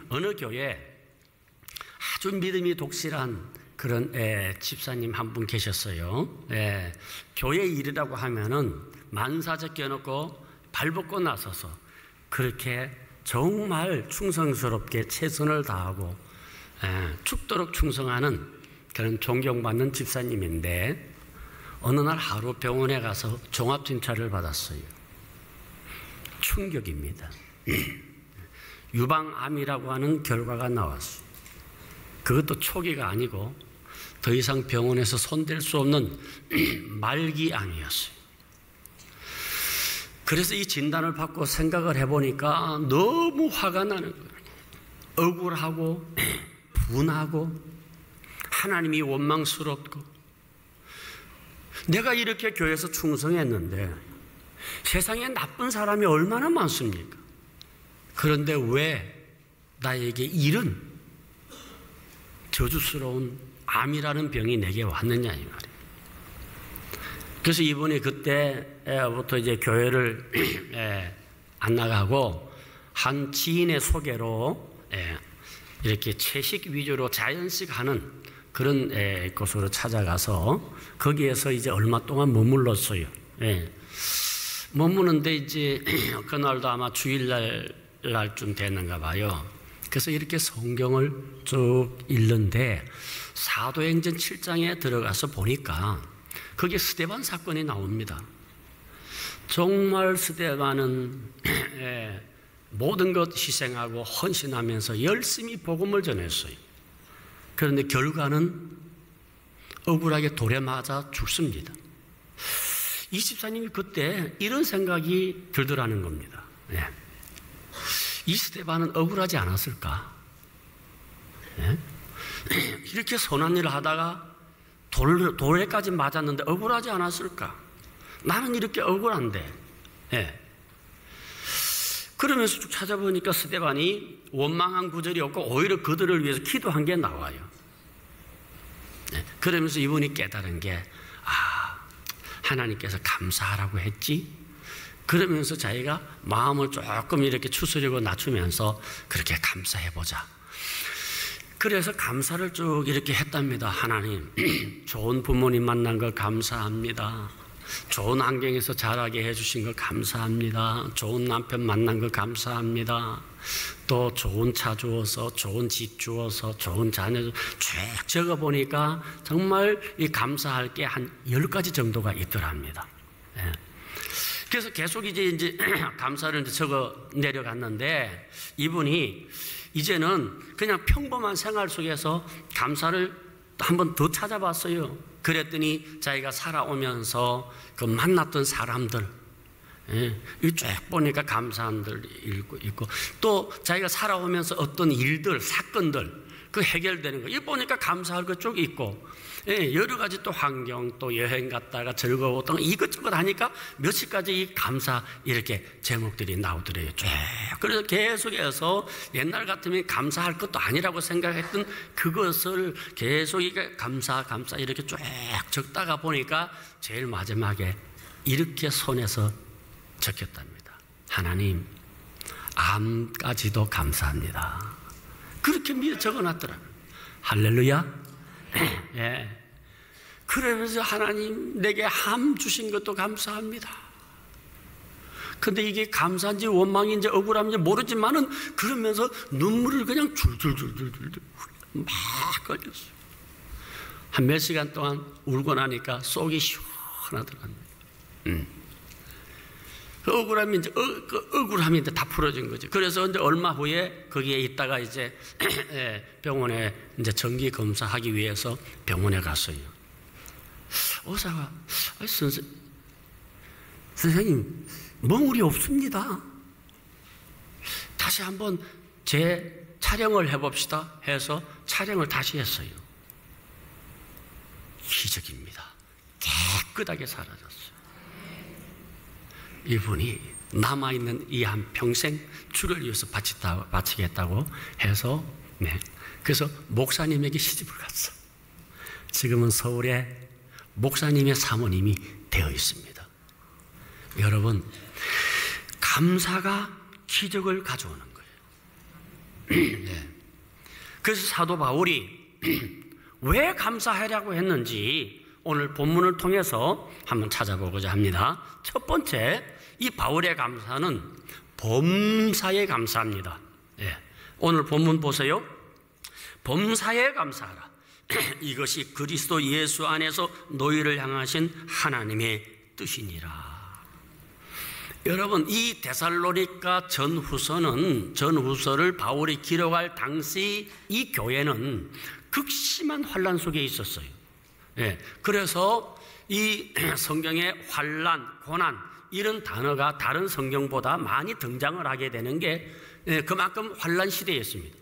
어느 교회에 아주 믿음이 독실한 그런 집사님 한 분 계셨어요. 교회 일이라고 하면은 만사적 껴놓고 발벗고 나서서 그렇게 정말 충성스럽게 최선을 다하고 죽도록 충성하는 그런 존경받는 집사님인데, 어느 날 하루 병원에 가서 종합진찰을 받았어요. 충격입니다. 유방암이라고 하는 결과가 나왔어요. 그것도 초기가 아니고 더 이상 병원에서 손댈 수 없는 말기암이었어요. 그래서 이 진단을 받고 생각을 해보니까 너무 화가 나는 거예요. 억울하고 분하고 하나님이 원망스럽고, 내가 이렇게 교회에서 충성했는데 세상에 나쁜 사람이 얼마나 많습니까? 그런데 왜 나에게 이런 저주스러운 암이라는 병이 내게 왔느냐 이 말이에요. 그래서 이분이 그때부터 이제 교회를 안 나가고 한 지인의 소개로 이렇게 채식 위주로 자연식 하는 그런 곳으로 찾아가서 거기에서 이제 얼마 동안 머물렀어요. 머무는데 이제 그날도 아마 주일날쯤 됐는가 봐요. 그래서 이렇게 성경을 쭉 읽는데 사도행전 7장에 들어가서 보니까 거기에 스데반 사건이 나옵니다. 정말 스데반은 모든 것 희생하고 헌신하면서 열심히 복음을 전했어요. 그런데 결과는 억울하게 돌에 맞아 죽습니다. 이 집사님이 그때 이런 생각이 들더라는 겁니다. 이 스데반은 억울하지 않았을까? 이렇게 선한 일을 하다가 돌에까지 맞았는데 억울하지 않았을까? 나는 이렇게 억울한데. 그러면서 쭉 찾아보니까 스데반이 원망한 구절이 없고 오히려 그들을 위해서 기도한 게 나와요. 그러면서 이분이 깨달은 게, 하나님께서 감사하라고 했지? 그러면서 자기가 마음을 조금 이렇게 추스리고 낮추면서 그렇게 감사해보자. 그래서 감사를 쭉 이렇게 했답니다. 하나님, 좋은 부모님 만난 걸 감사합니다. 좋은 환경에서 자라게 해주신 걸 감사합니다. 좋은 남편 만난 걸 감사합니다. 또 좋은 차 주어서, 좋은 집 주어서, 좋은 자녀 쭉 적어보니까 정말 이 감사할 게 한 10가지 정도가 있더랍니다. 그래서 계속 이제 감사를 적어 내려갔는데, 이분이 이제는 그냥 평범한 생활 속에서 감사를 한 번 더 찾아봤어요. 그랬더니 자기가 살아오면서 그 만났던 사람들, 쭉 보니까 감사한 들 있고, 또 자기가 살아오면서 어떤 일들, 사건들, 그 해결되는 거, 이 보니까 감사할 것 쭉 있고, 여러 가지 또 환경, 또 여행 갔다가 즐거웠던 이것저것 하니까 몇십 가지 이 감사 이렇게 제목들이 나오더래요. 쭉. 그래서 계속해서 옛날 같으면 감사할 것도 아니라고 생각했던 그것을 계속 감사 이렇게 쭉 적다가 보니까 제일 마지막에 이렇게 손에서 적혔답니다. 하나님, 암까지도 감사합니다. 그렇게 미리 적어놨더라고요. 할렐루야. 그러면서 하나님, 내게 암 주신 것도 감사합니다. 근데 이게 감사인지 원망인지 억울함인지 모르지만은 그러면서 눈물을 그냥 줄줄줄줄줄 막 걸렸어요. 한 몇 시간 동안 울고 나니까 속이 시원하더랍니다. 그 억울함이 이제 억울함이 다 풀어진 거죠. 그래서 이제 얼마 후에 거기에 있다가 이제 병원에 이제 정기 검사하기 위해서 병원에 갔어요. 의사가, 선생님, 멍울이 없습니다. 다시 한번 촬영을 해봅시다 해서 촬영을 다시 했어요. 기적입니다. 깨끗하게 사라졌어요. 이분이 남아있는 이 한 평생 주를 위해서 바치겠다고 해서, 그래서 목사님에게 시집을 갔어. 지금은 서울에 목사님의 사모님이 되어 있습니다. 여러분, 감사가 기적을 가져오는 거예요. 네. 그래서 사도 바울이 왜 감사하라고 했는지 오늘 본문을 통해서 한번 찾아보고자 합니다. 첫 번째, 이 바울의 감사는 범사에 감사합니다. 예. 오늘 본문 보세요. 범사에 감사하라. 이것이 그리스도 예수 안에서 너희를 향하신 하나님의 뜻이니라. 여러분, 이 데살로니가 전후서를 바울이 기록할 당시 이 교회는 극심한 환난 속에 있었어요. 예, 그래서 이 성경에 환난, 고난 이런 단어가 다른 성경보다 많이 등장을 하게 되는 게 그만큼 환난 시대였습니다.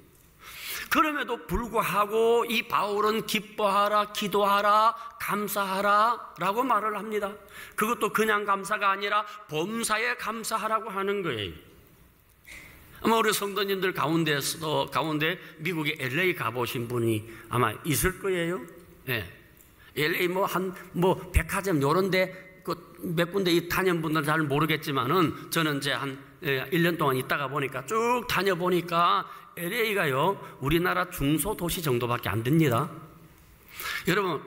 그럼에도 불구하고 이 바울은 기뻐하라, 기도하라, 감사하라 라고 말을 합니다. 그것도 그냥 감사가 아니라 범사에 감사하라고 하는 거예요. 아마 우리 성도님들 가운데 미국의 LA 가보신 분이 아마 있을 거예요. 네. LA 백화점 요런데 몇 군데 다녀본 분들은 잘 모르겠지만은 저는 이제 한 1년 동안 있다가 보니까 쭉 다녀보니까 LA가요, 우리나라 중소도시 정도밖에 안 됩니다. 여러분,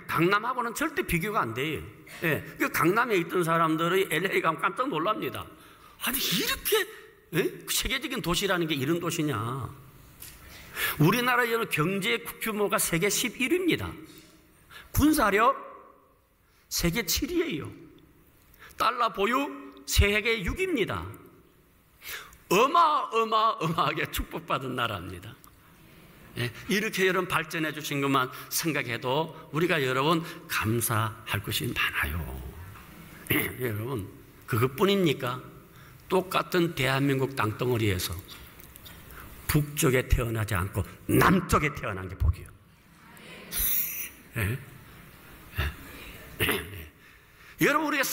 강남하고는 절대 비교가 안 돼요. 예, 그 강남에 있던 사람들이 LA 가면 깜짝 놀랍니다. 아니, 이렇게, 세계적인 도시라는 게 이런 도시냐. 우리나라의 경제 규모가 세계 11위입니다. 군사력 세계 7위예요. 달러 보유 세계 6위입니다. 어마어마하게 축복받은 나라입니다. 예, 이렇게 여러분 발전해 주신 것만 생각해도 우리가 여러분 감사할 것이 많아요. 여러분, 그것뿐입니까? 똑같은 대한민국 땅덩어리에서 북쪽에 태어나지 않고 남쪽에 태어난 게 복이요. 예? 여러분, 우리가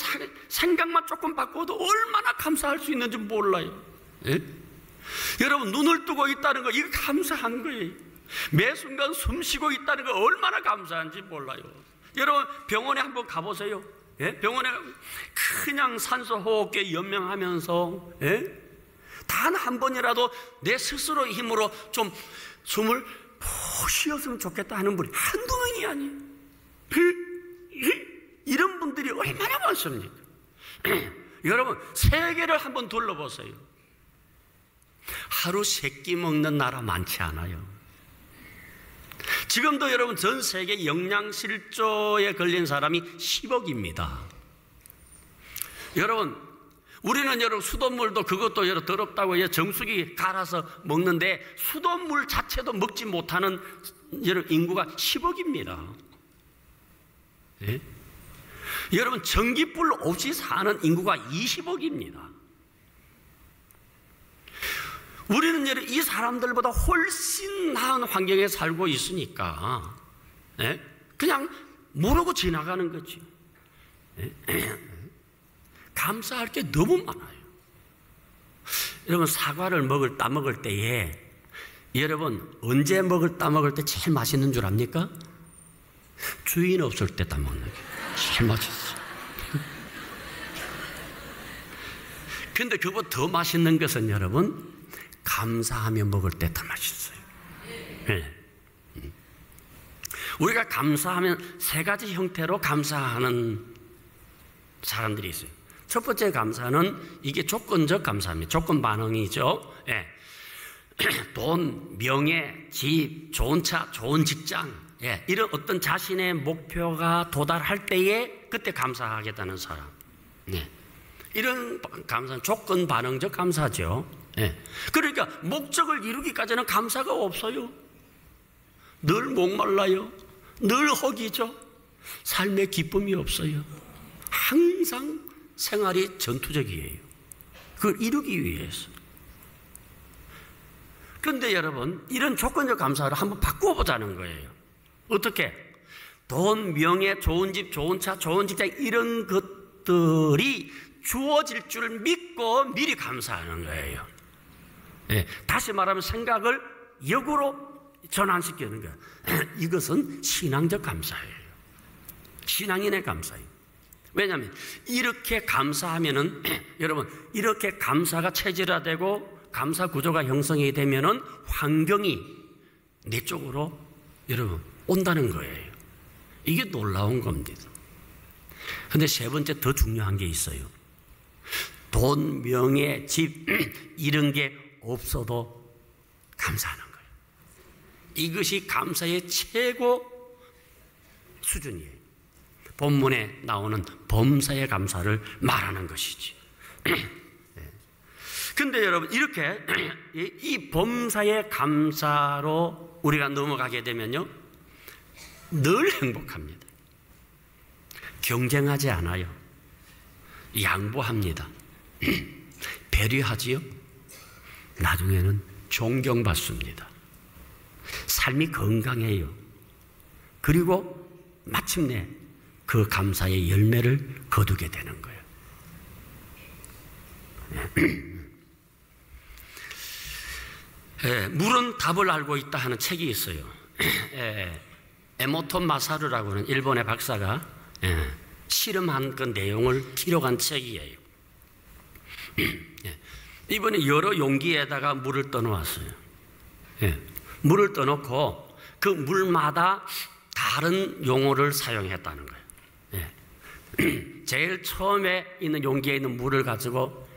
생각만 조금 바꿔도 얼마나 감사할 수 있는지 몰라요. 예? 여러분, 눈을 뜨고 있다는 거, 이거 감사한 거예요. 매 순간 숨 쉬고 있다는 거 얼마나 감사한지 몰라요. 여러분, 병원에 한번 가보세요. 예? 병원에 그냥 산소호흡기 연명하면서, 예? 단 한 번이라도 내 스스로 힘으로 좀 숨을 푹 쉬었으면 좋겠다 하는 분이 한두 명이 아니에요. 이런 분들이 얼마나 많습니까? 여러분, 세계를 한번 둘러보세요. 하루 3끼 먹는 나라 많지 않아요. 지금도 여러분, 전 세계 영양실조에 걸린 사람이 10억입니다. 여러분, 우리는 여러분 수돗물도 그것도 여러분 더럽다고 정수기 갈아서 먹는데 수돗물 자체도 먹지 못하는 여러분 인구가 10억입니다. 예? 여러분, 전기불 없이 사는 인구가 20억입니다. 우리는 여러분 이 사람들보다 훨씬 나은 환경에 살고 있으니까, 예? 그냥 모르고 지나가는 거죠. 예? 감사할 게 너무 많아요. 여러분, 사과를 따먹을 때에 여러분 언제 따먹을 때 제일 맛있는 줄 압니까? 주인 없을 때 따먹는 게 제일 맛있어요. 근데 그보다 더 맛있는 것은 여러분, 감사하며 먹을 때 더 맛있어요. 네. 우리가 감사하면 3가지 형태로 감사하는 사람들이 있어요. 첫 번째 감사는 이게 조건적 감사입니다. 조건 반응이죠. 예. 돈, 명예, 집, 좋은 차, 좋은 직장, 예. 이런 어떤 자신의 목표가 도달할 때에 그때 감사하겠다는 사람. 예. 이런 감사는 조건 반응적 감사죠. 예. 그러니까 목적을 이루기까지는 감사가 없어요. 늘 목말라요. 늘 허기죠. 삶의 기쁨이 없어요. 항상 생활이 전투적이에요. 그걸 이루기 위해서. 그런데 여러분, 이런 조건적 감사를 한번 바꿔보자는 거예요. 어떻게? 돈, 명예, 좋은 집, 좋은 차, 좋은 직장, 이런 것들이 주어질 줄 믿고 미리 감사하는 거예요. 예, 다시 말하면 생각을 역으로 전환시키는 거예요. 이것은 신앙적 감사예요. 신앙인의 감사예요. 왜냐하면 이렇게 감사하면은 여러분, 이렇게 감사가 체질화되고 감사 구조가 형성이 되면은 환경이 내 쪽으로 여러분 온다는 거예요. 이게 놀라운 겁니다. 근데 세 번째 더 중요한 게 있어요. 돈, 명예, 집 이런 게 없어도 감사하는 거예요. 이것이 감사의 최고 수준이에요. 본문에 나오는 범사의 감사를 말하는 것이지. 근데 여러분 이렇게 이 범사의 감사로 우리가 넘어가게 되면요 늘 행복합니다. 경쟁하지 않아요. 양보합니다. 배려하지요. 나중에는 존경받습니다. 삶이 건강해요. 그리고 마침내 그 감사의 열매를 거두게 되는 거예요. 물은 답을 알고 있다 하는 책이 있어요. 에모토 마사루라고 하는 일본의 박사가 실험한 그 내용을 기록한 책이에요. 이번에 여러 용기에다가 물을 떠놓았어요. 물을 떠놓고 그 물마다 다른 용어를 사용했다는 거예요. 제일 처음에 있는 용기에 있는 물을 가지고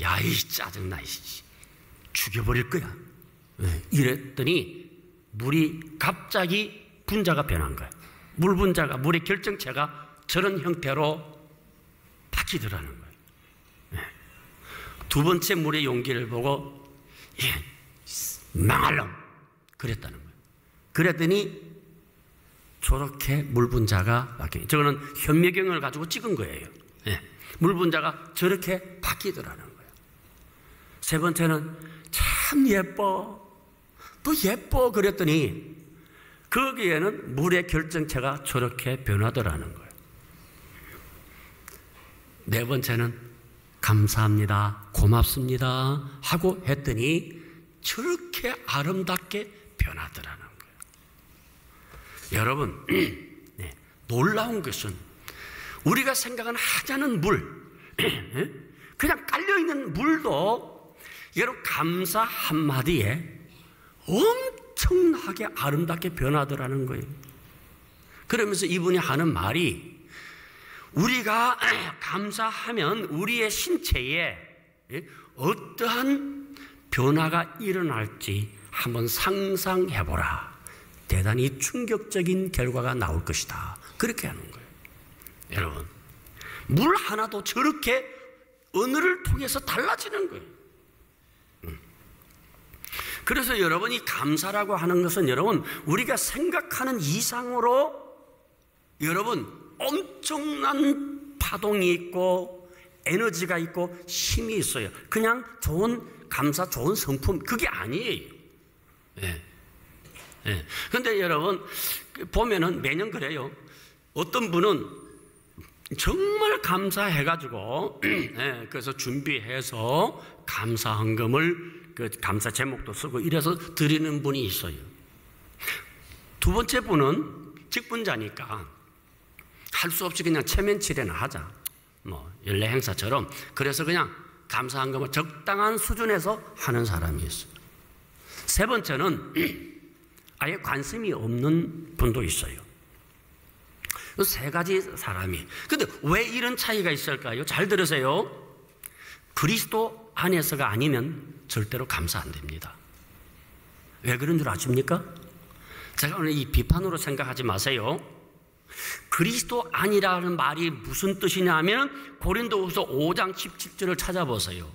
야, 이 짜증나, 죽여버릴 거야. 이랬더니 물이 갑자기 분자가 변한 거예요. 물 분자가, 물의 결정체가 저런 형태로 바뀌더라는 거예요. 두 번째 물의 용기를 보고 망할 놈 그랬다는 거예요. 그랬더니 저렇게 물 분자가 바뀌어요. 저거는 현미경을 가지고 찍은 거예요. 물 분자가 저렇게 바뀌더라는 거예요. 세 번째는 참 예뻐, 또 예뻐 그랬더니 거기에는 물의 결정체가 저렇게 변하더라는 거예요. 네 번째는 감사합니다, 고맙습니다 하고 했더니 저렇게 아름답게 변하더라는 거예요. 여러분, 놀라운 것은 우리가 생각하는 하자는 물, 그냥 깔려있는 물도 여러분 감사 한마디에 엄청나게 아름답게 변하더라는 거예요. 그러면서 이분이 하는 말이 우리가 감사하면 우리의 신체에 어떠한 변화가 일어날지 한번 상상해보라. 대단히 충격적인 결과가 나올 것이다. 그렇게 하는 거예요. 여러분, 물 하나도 저렇게 언어를 통해서 달라지는 거예요. 그래서 여러분이 감사라고 하는 것은 여러분 우리가 생각하는 이상으로 여러분 엄청난 파동이 있고 에너지가 있고 힘이 있어요. 그냥 좋은 감사, 좋은 성품 그게 아니에요. 그런데 여러분 보면은 매년 그래요. 어떤 분은 정말 감사해가지고 그래서 준비해서 감사헌금을 그 감사 제목도 쓰고 이래서 드리는 분이 있어요. 두 번째 분은 직분자니까 할 수 없이 그냥 체면치레나 하자, 뭐 연례 행사처럼 그래서 그냥 감사헌금을 적당한 수준에서 하는 사람이 있어요. 세 번째는 아예 관심이 없는 분도 있어요. 세 가지 사람이. 근데 왜 이런 차이가 있을까요? 잘 들으세요. 그리스도 안에서가 아니면 절대로 감사 안 됩니다. 왜 그런 줄 아십니까? 제가 오늘 이 비판으로 생각하지 마세요. 그리스도 아니라는 말이 무슨 뜻이냐 하면 고린도후서 5장 17절을 찾아보세요.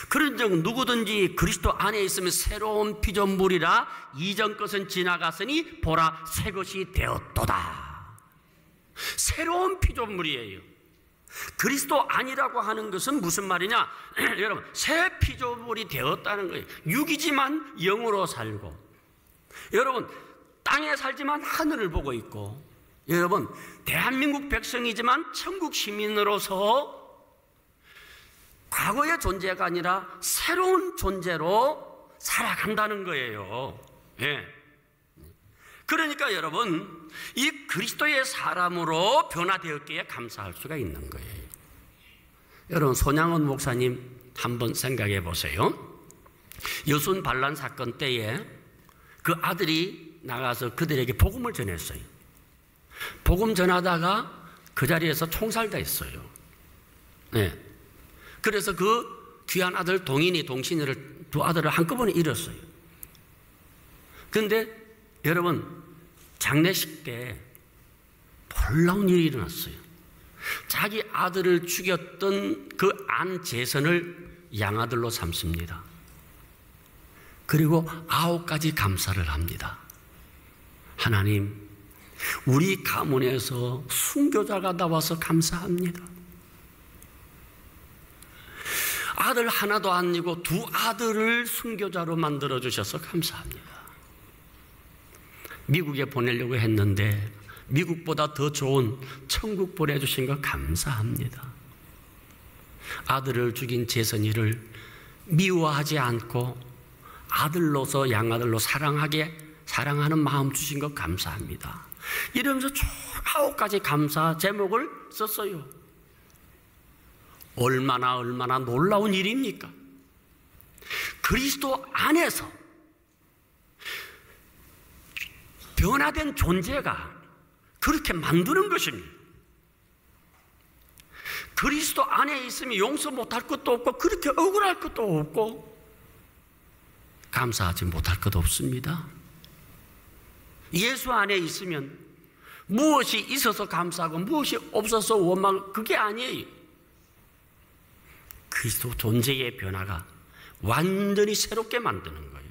그런즉 누구든지 그리스도 안에 있으면 새로운 피조물이라 이전 것은 지나갔으니 보라 새 것이 되었도다. 새로운 피조물이에요. 그리스도 아니라고 하는 것은 무슨 말이냐? 여러분, 새 피조물이 되었다는 거예요. 육이지만 영으로 살고, 여러분 땅에 살지만 하늘을 보고 있고, 여러분 대한민국 백성이지만 천국 시민으로서 과거의 존재가 아니라 새로운 존재로 살아간다는 거예요. 그러니까 여러분 이 그리스도의 사람으로 변화되었기에 감사할 수가 있는 거예요. 여러분 손양원 목사님 한번 생각해 보세요. 여순 반란 사건 때에 그 아들이 나가서 그들에게 복음을 전했어요. 복음 전하다가 그 자리에서 총살됐어요. 네. 그래서 그 귀한 아들 동인이 동신이를 두 아들을 한꺼번에 잃었어요. 그런데 여러분, 장례식 때 놀라운 일이 일어났어요. 자기 아들을 죽였던 그 안 제선을 양아들로 삼습니다. 그리고 9가지 감사를 합니다. 하나님, 우리 가문에서 순교자가 나와서 감사합니다. 아들 하나도 아니고 두 아들을 순교자로 만들어 주셔서 감사합니다. 미국에 보내려고 했는데 미국보다 더 좋은 천국 보내주신 거 감사합니다. 아들을 죽인 재선이를 미워하지 않고 아들로서 양아들로 사랑하는 마음 주신 거 감사합니다. 이러면서 쭉 9가지 감사 제목을 썼어요. 얼마나 놀라운 일입니까? 그리스도 안에서 변화된 존재가 그렇게 만드는 것입니다. 그리스도 안에 있으면 용서 못할 것도 없고 그렇게 억울할 것도 없고 감사하지 못할 것도 없습니다. 예수 안에 있으면 무엇이 있어서 감사하고 무엇이 없어서 원망, 그게 아니에요. 그리스도 존재의 변화가 완전히 새롭게 만드는 거예요.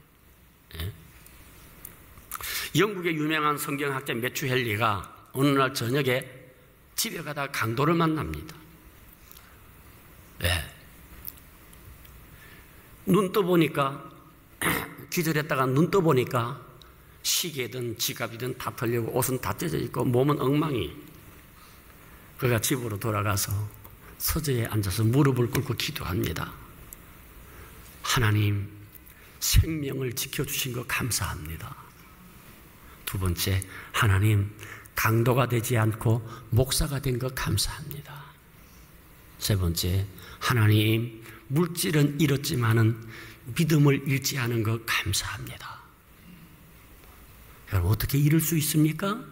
예? 영국의 유명한 성경학자 매튜 헨리가 어느 날 저녁에 집에 가다가 강도를 만납니다. 예. 눈 떠보니까 기절했다가 눈 떠보니까 시계든 지갑이든 다 털리고 옷은 다 찢어져 있고 몸은 엉망이. 그가 집으로 돌아가서 서재에 앉아서 무릎을 꿇고 기도합니다. 하나님, 생명을 지켜주신 거 감사합니다. 두 번째, 하나님, 강도가 되지 않고 목사가 된 거 감사합니다. 세 번째, 하나님, 물질은 잃었지만은 믿음을 잃지 않은 거 감사합니다. 여러분, 어떻게 잃을 수 있습니까?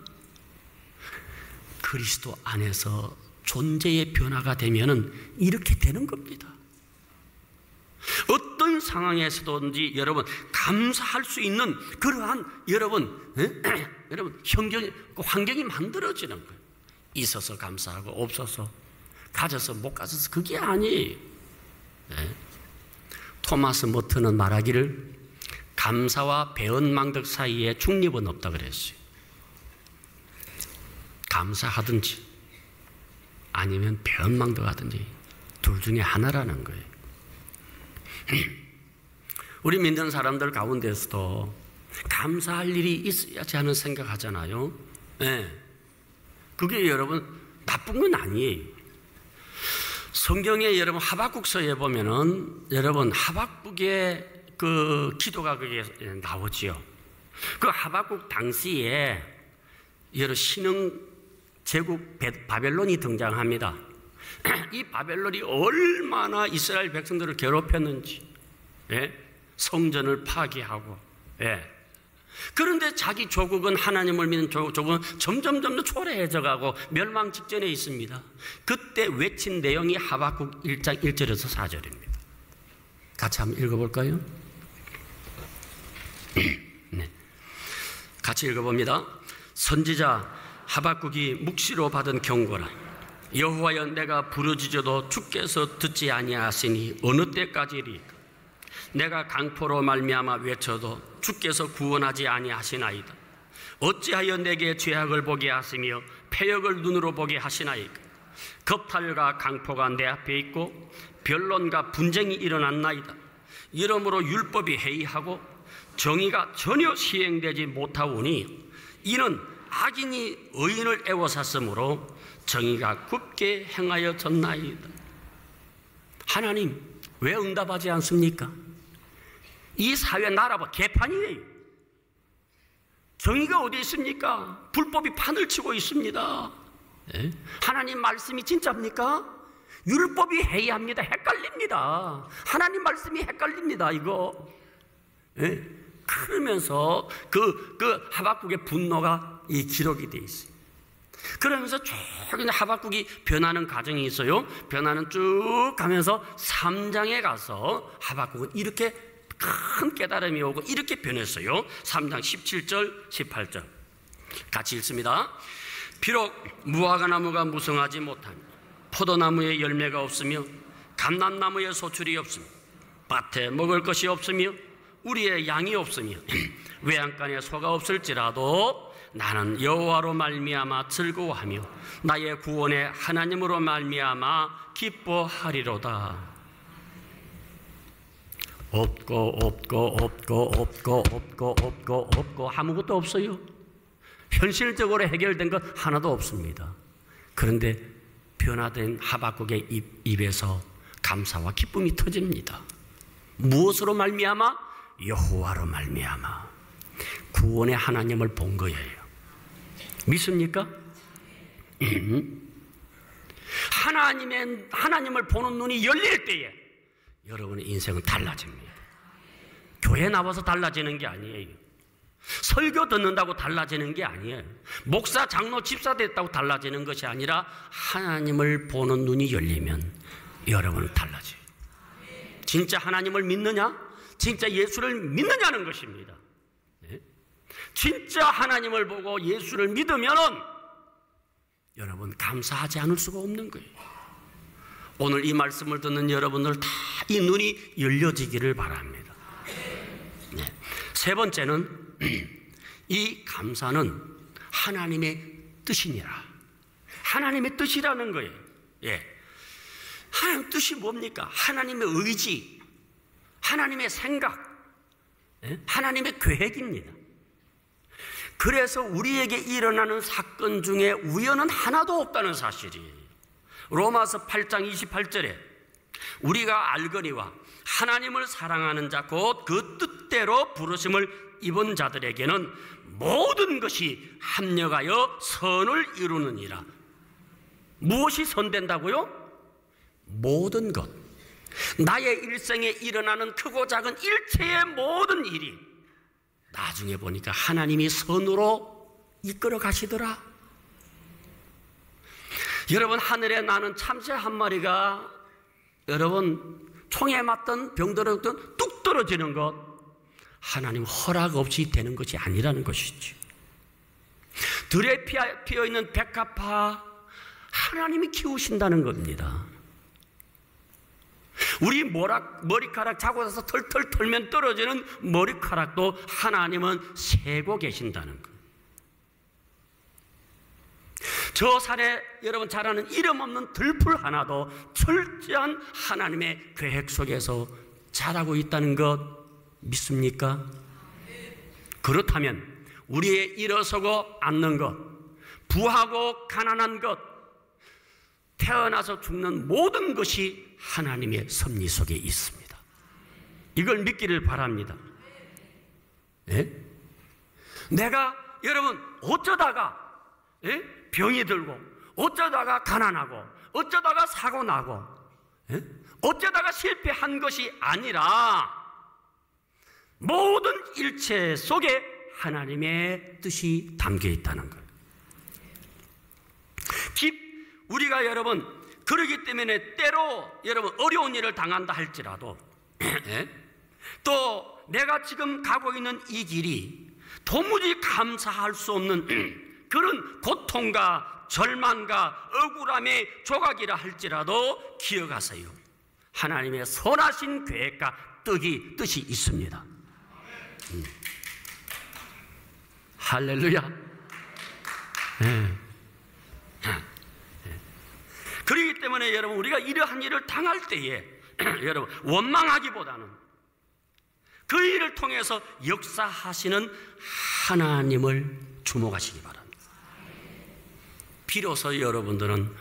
그리스도 안에서 존재의 변화가 되면은 이렇게 되는 겁니다. 어떤 상황에서든지 여러분 감사할 수 있는 그러한 여러분 환경이 만들어지는 거예요. 있어서 감사하고 없어서 가져서 못 가져서 그게 아니에요. 네. 토마스 머튼은 말하기를 감사와 배은망덕 사이에 중립은 없다 그랬어요. 감사하든지 아니면 배은망덕하든지 둘 중에 하나라는 거예요. 우리 믿는 사람들 가운데서도 감사할 일이 있어야지 하는 생각하잖아요. 네. 그게 여러분 나쁜 건 아니에요. 성경에 여러분 하박국서에 보면은 여러분 하박국의 그 기도가 그게 나오지요. 그 하박국 당시에 여러 신흥 제국 바벨론이 등장합니다. 이 바벨론이 얼마나 이스라엘 백성들을 괴롭혔는지, 예? 성전을 파괴하고, 예. 그런데 자기 조국은 하나님을 믿는 조국은 점점 초라해져 가고 멸망 직전에 있습니다. 그때 외친 내용이 하박국 1장 1절에서 4절입니다. 같이 한번 읽어볼까요? 네. 같이 읽어봅니다. 선지자 하박국이 묵시로 받은 경고라. 여호와여, 내가 부르짖어도 주께서 듣지 아니하시니 어느 때까지리까? 내가 강포로 말미암아 외쳐도 주께서 구원하지 아니하시나이다. 어찌하여 내게 죄악을 보게 하시며 패역을 눈으로 보게 하시나이까? 겁탈과 강포가 내 앞에 있고 변론과 분쟁이 일어났나이다. 이러므로 율법이 해이하고 정의가 전혀 시행되지 못하오니 이는 악인이 의인을 애워쌌으므로 정의가 굽게 행하여졌나이다. 하나님, 왜 응답하지 않습니까? 이 사회 나라가 개판이에요. 정의가 어디 있습니까? 불법이 판을 치고 있습니다. 네? 하나님 말씀이 진짜입니까? 율법이 해이합니다. 헷갈립니다. 하나님 말씀이 헷갈립니다. 이거 예? 그러면서 그 하박국의 분노가 이 기록이 되어 있어요. 그러면서 쭉 하박국이 변하는 과정이 있어요. 변화는 쭉 가면서 3장에 가서 하박국은 이렇게 큰 깨달음이 오고 이렇게 변했어요. 3장 17절 18절 같이 읽습니다. 비록 무화과나무가 무성하지 못하며 포도나무에 열매가 없으며 감람나무에 소출이 없으며 밭에 먹을 것이 없으며 우리의 양이 없으며 외양간에 소가 없을지라도 나는 여호와로 말미암아 즐거워하며 나의 구원의 하나님으로 말미암아 기뻐하리로다. 없고 아무것도 없어요. 현실적으로 해결된 것 하나도 없습니다. 그런데 변화된 하박국의 입에서 감사와 기쁨이 터집니다. 무엇으로 말미암아? 여호와로 말미암아 구원의 하나님을 본 거예요. 믿습니까? 하나님을 보는 눈이 열릴 때에 여러분의 인생은 달라집니다. 교회 나와서 달라지는 게 아니에요. 설교 듣는다고 달라지는 게 아니에요. 목사, 장로, 집사 됐다고 달라지는 것이 아니라 하나님을 보는 눈이 열리면 여러분은 달라져요. 진짜 하나님을 믿느냐? 진짜 예수를 믿느냐는 것입니다. 네? 진짜 하나님을 보고 예수를 믿으면은 여러분 감사하지 않을 수가 없는 거예요. 오늘 이 말씀을 듣는 여러분들 다 이 눈이 열려지기를 바랍니다. 네. 세 번째는 이 감사는 하나님의 뜻이니라. 하나님의 뜻이라는 거예요. 예. 하나님의 뜻이 뭡니까? 하나님의 의지, 하나님의 생각, 예? 하나님의 계획입니다. 그래서 우리에게 일어나는 사건 중에 우연은 하나도 없다는 사실이에요. 로마서 8장 28절에 우리가 알거니와 하나님을 사랑하는 자 곧 그 뜻대로 부르심을 입은 자들에게는 모든 것이 합력하여 선을 이루느니라. 무엇이 선된다고요? 모든 것. 나의 일생에 일어나는 크고 작은 일체의 모든 일이 나중에 보니까 하나님이 선으로 이끌어 가시더라. 여러분, 하늘에 나는 참새 한 마리가 여러분 총에 맞든 병들었든 뚝 떨어지는 것 하나님 허락 없이 되는 것이 아니라는 것이죠. 들에 피어있는 백합화 하나님이 키우신다는 겁니다. 우리 머리카락 자고 나서 털털 털면 떨어지는 머리카락도 하나님은 세고 계신다는 거예요. 저 산에 여러분 자라는 이름 없는 들풀 하나도 철저한 하나님의 계획 속에서 자라고 있다는 것 믿습니까? 그렇다면 우리의 일어서고 앉는 것, 부하고 가난한 것, 태어나서 죽는 모든 것이 하나님의 섭리 속에 있습니다. 이걸 믿기를 바랍니다. 예? 내가 여러분 어쩌다가 병이 들고 어쩌다가 가난하고 어쩌다가 사고 나고 어쩌다가 실패한 것이 아니라 모든 일체 속에 하나님의 뜻이 담겨 있다는 거예요. 우리가 여러분 그러기 때문에 때로 여러분 어려운 일을 당한다 할지라도 또 내가 지금 가고 있는 이 길이 도무지 감사할 수 없는 그런 고통과 절망과 억울함의 조각이라 할지라도 기억하세요. 하나님의 선하신 계획과 뜻이 있습니다. 할렐루야. 그렇기 때문에 여러분 우리가 이러한 일을 당할 때에 여러분 원망하기보다는 그 일을 통해서 역사하시는 하나님을 주목하시기 바랍니다. 비로소 여러분들은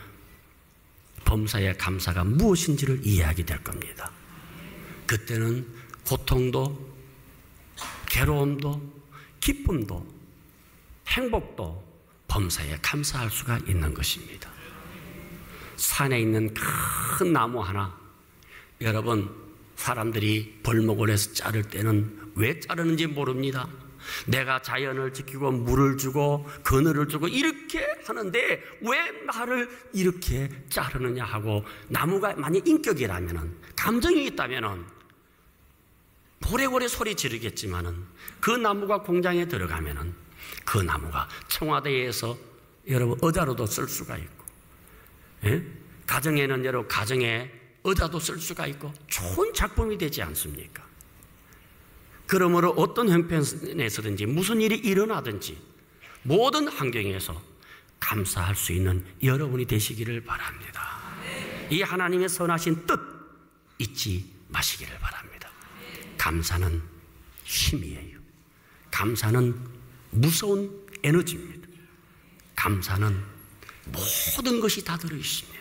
범사의 감사가 무엇인지를 이해하게 될 겁니다. 그때는 고통도 괴로움도 기쁨도 행복도 범사에 감사할 수가 있는 것입니다. 산에 있는 큰 나무 하나, 여러분 사람들이 벌목을 해서 자를 때는 왜 자르는지 모릅니다. 내가 자연을 지키고 물을 주고 그늘을 주고 이렇게 하는데 왜 나를 이렇게 자르느냐 하고, 나무가 만약 인격이라면, 감정이 있다면 고래고래 소리 지르겠지만은, 그 나무가 공장에 들어가면은 그 나무가 청와대에서 여러분 의자로도 쓸 수가 있고, 예? 가정에는 여러분 가정에 의자도 쓸 수가 있고 좋은 작품이 되지 않습니까? 그러므로 어떤 형편에서든지 무슨 일이 일어나든지 모든 환경에서 감사할 수 있는 여러분이 되시기를 바랍니다. 이 하나님의 선하신 뜻 잊지 마시기를 바랍니다. 감사는 힘이에요. 감사는 무서운 에너지입니다. 감사는 모든 것이 다 들어있습니다.